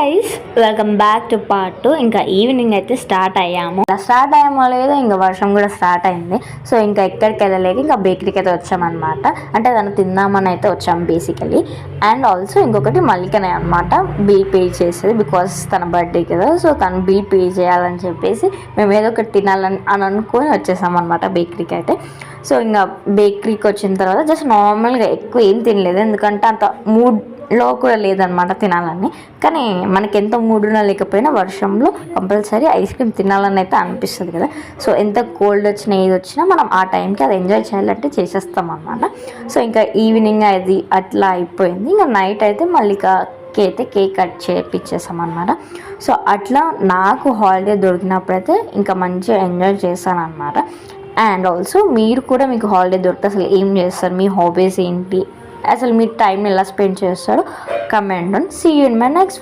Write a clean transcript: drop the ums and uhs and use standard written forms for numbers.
Guys, welcome back to part 2. ఇంకా evening అయితే start అయ్యాము. స్టార్ట్ అయ్యామో లేదో ఇంకా వర్షం కూడా స్టార్ట్ అయింది. సో ఇంకా ఎక్కడికి వెళ్ళలేక ఇంకా బేకరీకి అయితే వచ్చామన్నమాట. అంటే దాన్ని తిందామని అయితే వచ్చాము బేసికలీ. అండ్ ఆల్సో ఇంకొకటి మల్లికనే అనమాట బిల్ పే చేసేది, బికాస్ తన బర్త్డే కదా. సో తను బిల్ పే చేయాలని చెప్పేసి మేము ఏదో ఒకటి తినాలని అనుకొని వచ్చేసాం అనమాట బేకరీకి అయితే. సో ఇంకా బేకరీకి వచ్చిన తర్వాత జస్ట్ నార్మల్గా ఎక్కువ ఏం తినలేదు, ఎందుకంటే అంత మూడ్లో కూడా లేదనమాట తినాలని. కానీ మనకి ఎంత మూడున లేకపోయినా వర్షంలో కంపల్సరీ ఐస్ క్రీమ్ తినాలని అయితే అనిపిస్తుంది కదా. సో ఎంత కోల్డ్ వచ్చినా ఏది వచ్చినా మనం ఆ టైంకి అది ఎంజాయ్ చేయాలంటే చేసేస్తాం అనమాట. సో ఇంకా ఈవినింగ్ అది అట్లా అయిపోయింది. ఇంకా నైట్ అయితే మళ్ళీ అయితే కేక్ కట్ చేయించేసాం అనమాట. సో అట్లా నాకు హాలిడే దొరికినప్పుడైతే ఇంకా మంచిగా ఎంజాయ్ చేశాను అనమాట. అండ్ ఆల్సో మీరు కూడా మీకు హాలిడే దొరికితే అసలు ఏం చేస్తారు, మీ హాబీస్ ఏంటి, అసలు మీ టైం ఎలా స్పెండ్ చేస్తారో comment on. See you in my next vlog.